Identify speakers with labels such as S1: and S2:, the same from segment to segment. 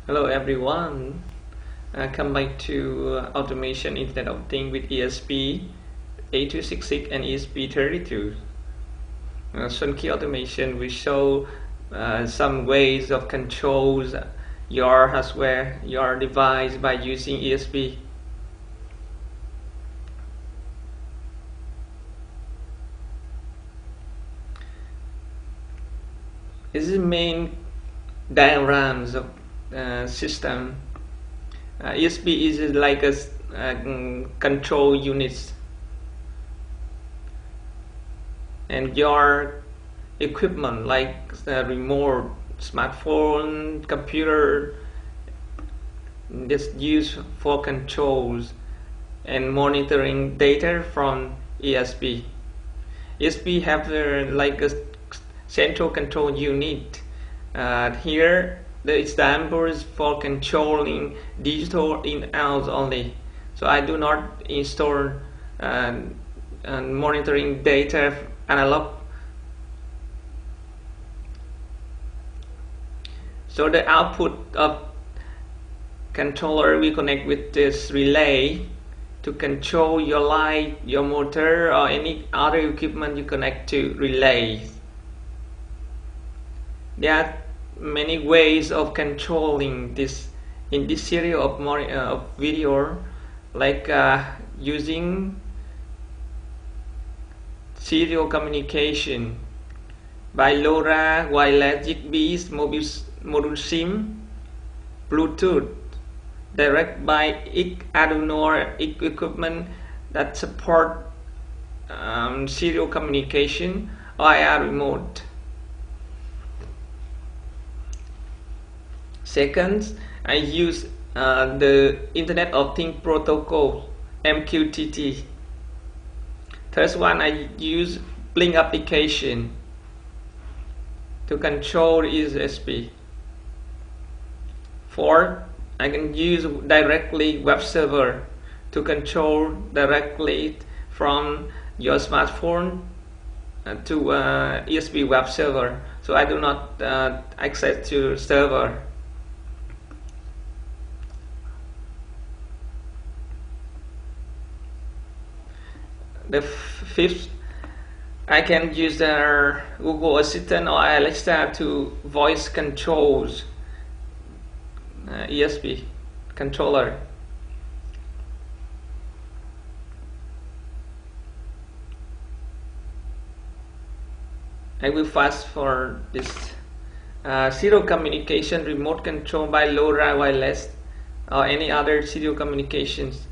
S1: Hello everyone. Come back to Automation Internet of Things with ESP8266 and ESP32. Sunkey Automation will show some ways of controls your hardware, your device by using ESP. This is the main diagrams of system. ESP is like a control unit, and your equipment like the remote, smartphone, computer is used for controls and monitoring data from ESP. ESP have like a central control unit. Here the example is for controlling digital in-out only, so I do not install monitoring data analog. So the output of controller will connect with this relay to control your light, your motor, or any other equipment you connect to relays. There are many ways of controlling this in this series of video, like using serial communication by LoRa, wireless, Zigbee, mobile module SIM, Bluetooth, direct by Arduino equipment that support serial communication, or IR remote. Second, I use the Internet of Things Protocol, MQTT. Third one, I use Blink application to control ESP. Fourth, I can use directly web server to control directly from your smartphone to ESP web server, so I do not access to server. The fifth, I can use the Google Assistant or Alexa to voice controls ESP controller. I will fast for this serial communication remote control by LoRa wireless or any other serial communications.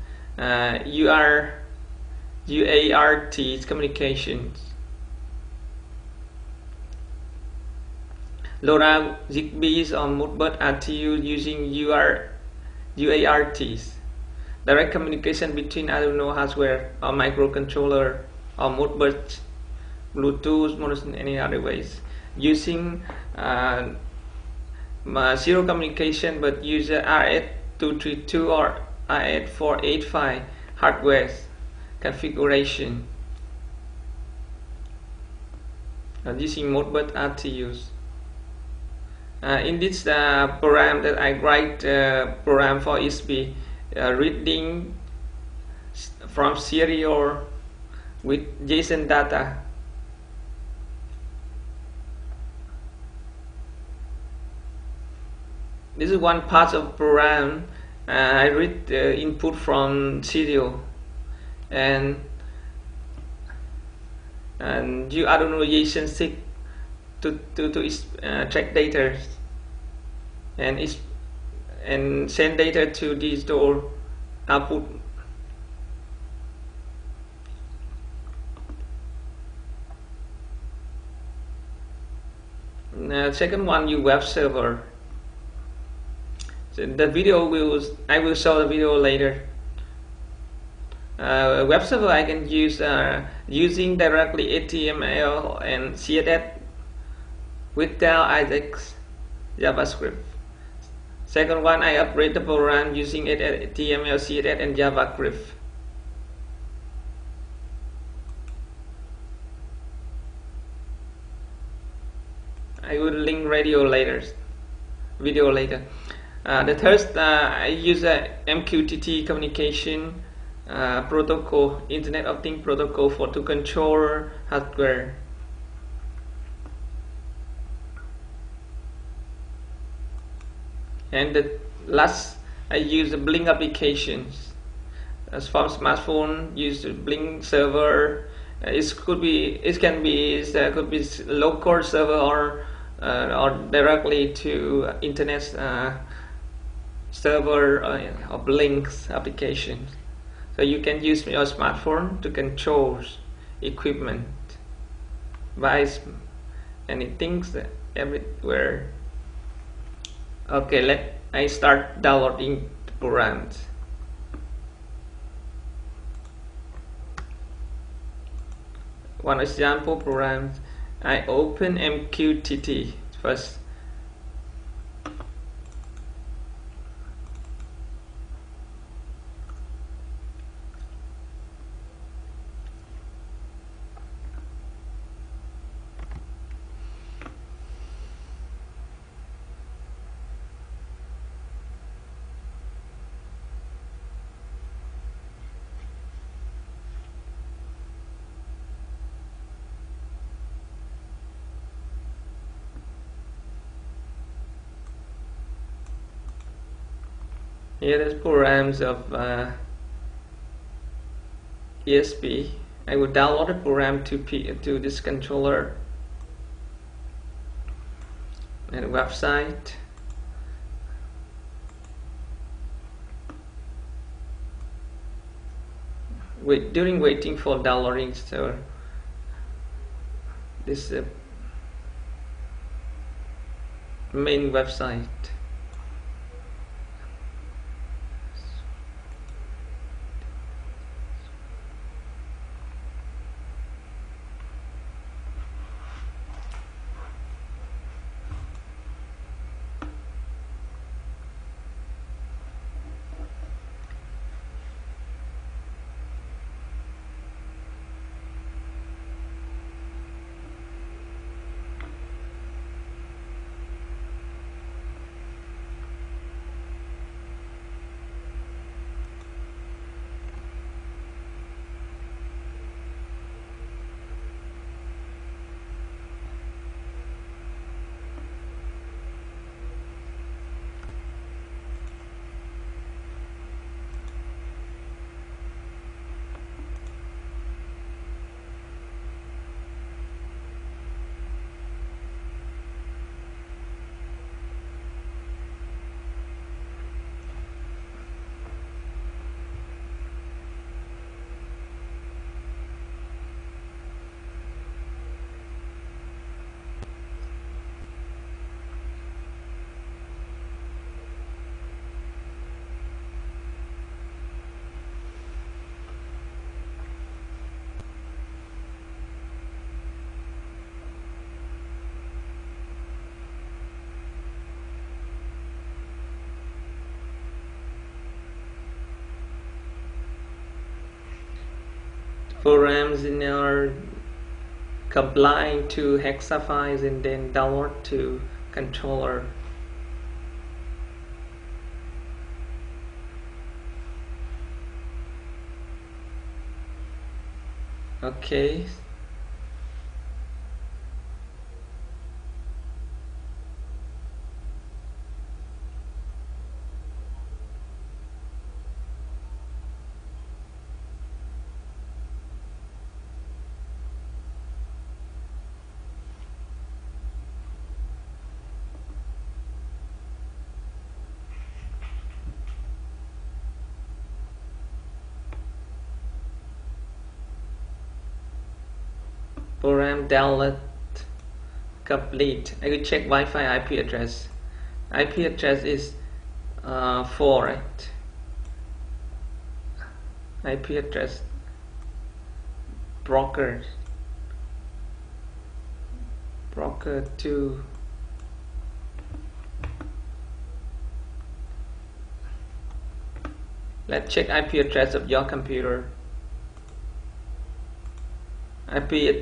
S1: UART communications. LoRa, Zigbees, or Modbus RTU using UARTs. Direct communication between Arduino hardware or microcontroller or Modbus, Bluetooth, any other ways. Using serial communication, but use RS232 or RS485 hardware configuration using Modbus RTUs. In this program that I write program for ESP, reading from serial with JSON data. This is one part of program. I read input from serial and use Arduino JSON 6 to track data and send data to digital output. Second one, use web server. So the video I will show the video later. Web server I can use using directly HTML and CSS without Ajax JavaScript. Second one, I upgrade the program using HTML, CSS, and JavaScript. I will link video later. The third, I use a MQTT communication protocol, Internet of Things protocol for to control hardware. And the last, I use the Blink applications. As for smartphone, use the Blink server. It can be local server or directly to internet server of Blink's applications. So you can use your smartphone to control equipment, device, anything everywhere. Okay, I start downloading the programs. One example program, I open MQTT first. Here is programs of ESP. I will download a program to this controller and a website. During waiting for downloading, so this main website. Programs in our complying to hexa files and then download to controller. Okay. Program download complete. I will check Wi-Fi IP address. IP address is 4, right? IP address broker 2. Let's check IP address of your computer.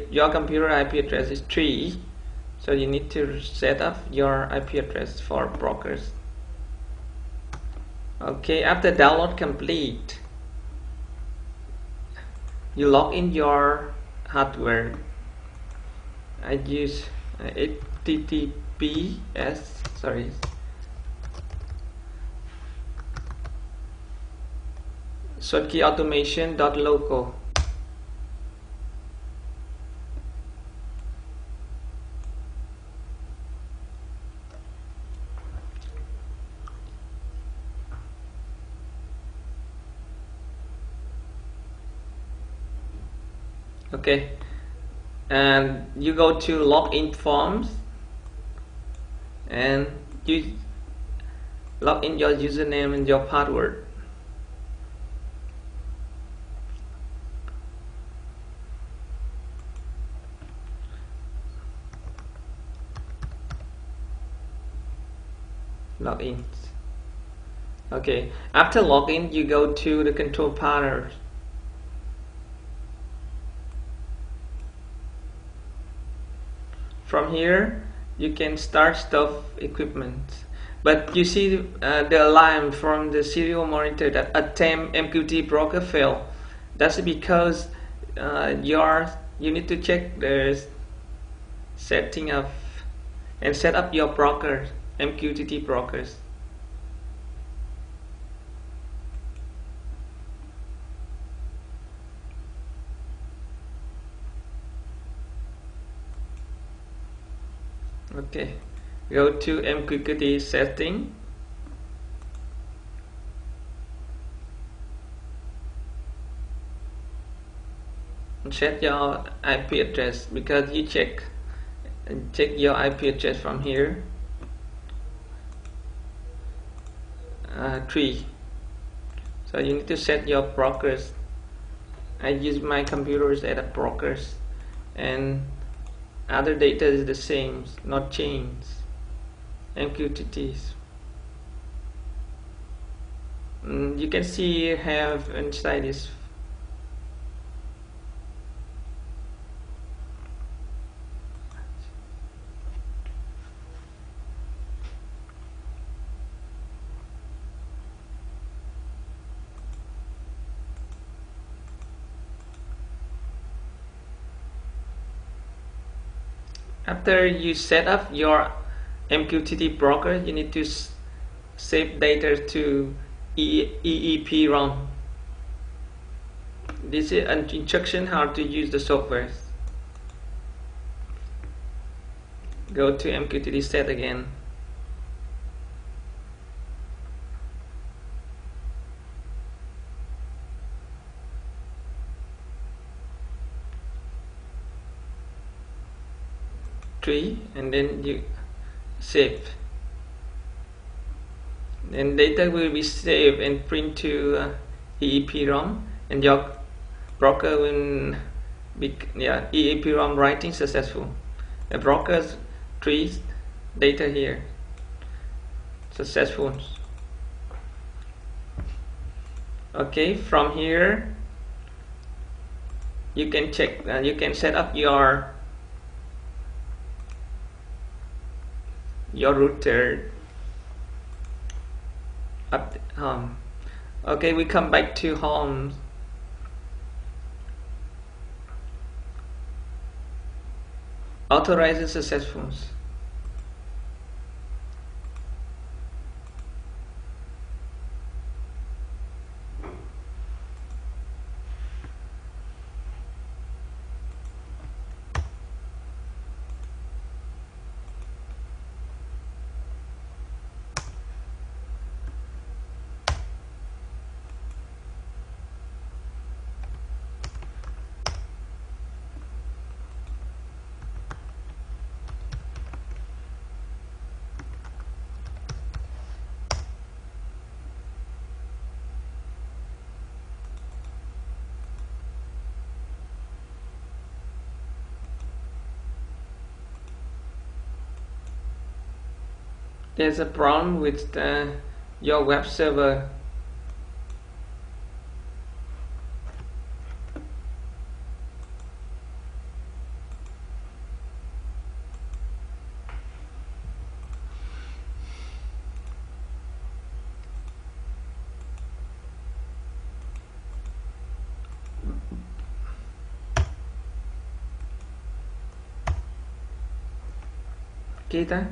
S1: Your computer IP address is 3, so you need to set up your IP address for brokers. Okay, after download complete, you log in your hardware. I use HTTPS, sorry, shortkey automation.local. Okay, and you go to login forms and you log in your username and your password. Login. Okay, after login, you go to the control panel. From here, you can start stop equipment. But you see the alarm from the serial monitor that attempt MQTT broker fail. That's because you need to check the setting of and set up your broker, MQTT brokers. Okay, go to MQTT setting. Set your IP address because you check your IP address from here. 3. So you need to set your brokers. I use my computers as a brokers, and other data is the same, not changed. MQTTs. You can see have inside this. After you set up your MQTT broker, you need to save data to EEPROM. This is an instruction how to use the software. Go to MQTT set again. And then you save. Then data will be saved and print to EEPROM, and your broker will be EEPROM writing successful. The broker's trees data here successful. Okay, from here you can check. You can set up your router up home. Okay, we come back to home. Authorizing successful. There's a problem with your web server. Kita.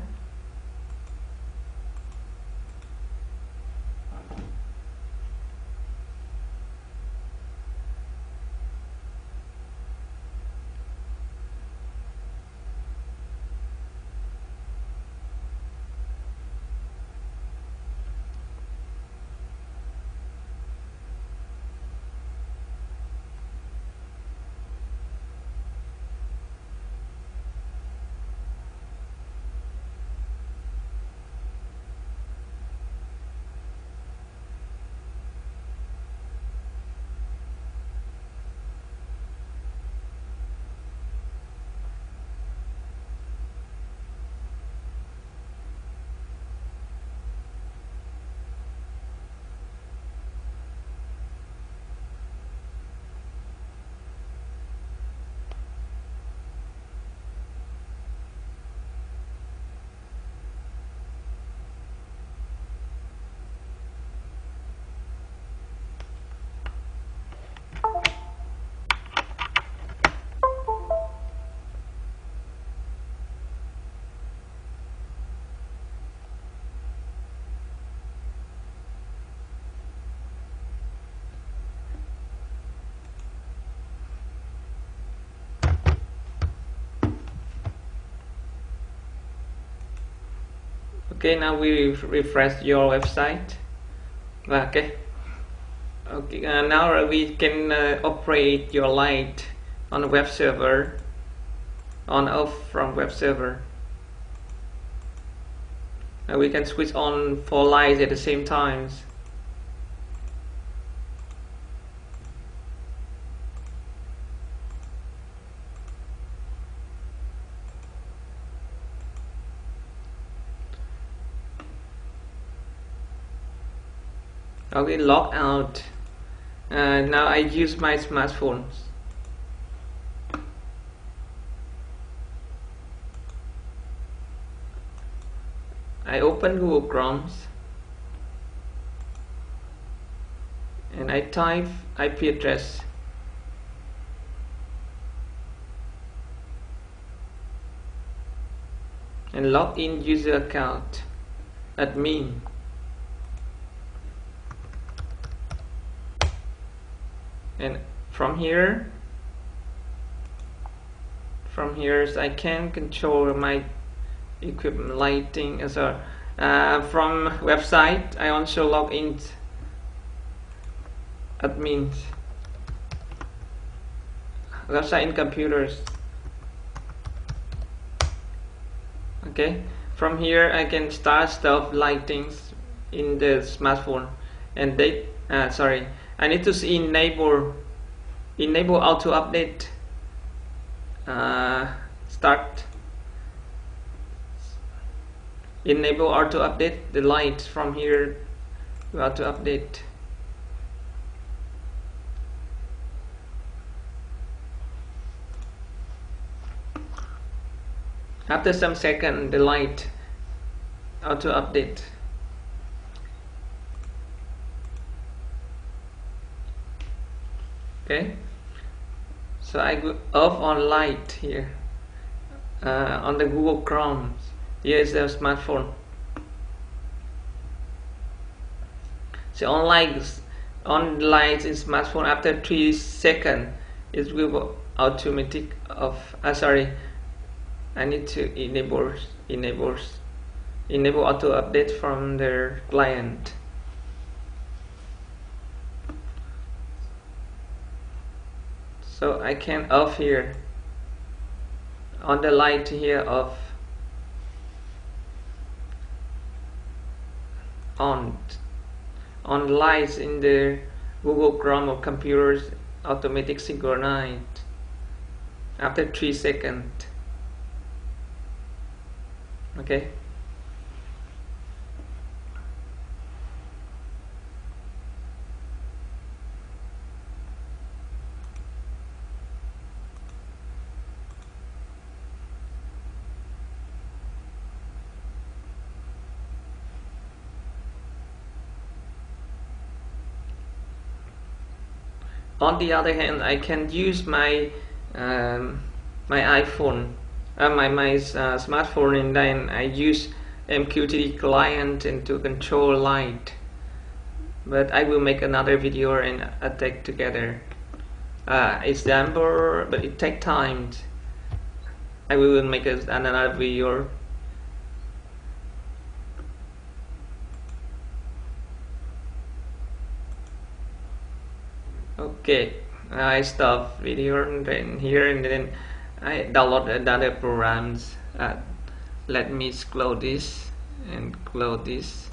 S1: Okay, now we refresh your website. Okay. Okay, now we can operate your light on the web server, on off from web server. We can switch on 4 lights at the same time. Okay, log out. Now I use my smartphone. I open Google Chrome and I type IP address. And log in user account admin. And from here I can control my equipment lighting as well. From website I also log in admins, website in computers. Okay, from here I can start stuff lightings in the smartphone, and they I need to see enable auto update. Start enable auto update the light from here to auto update. After some second the light auto update. Okay, so I go off on light here on the Google Chrome. Here is the smartphone. So on lights in smartphone after 3 seconds it will go automatic off. I need to enable auto update from their client. So I can off here on the light here off, on lights in the Google Chrome or computers automatic synchronized after 3 seconds. Okay. On the other hand, I can use my my iPhone my smartphone, and then I use MQTT client and to control light. But I will make another video and attack together. Example, but it takes time. I will make another video. Okay, I stop video and then here, and then I download another programs. Let me close this and close this.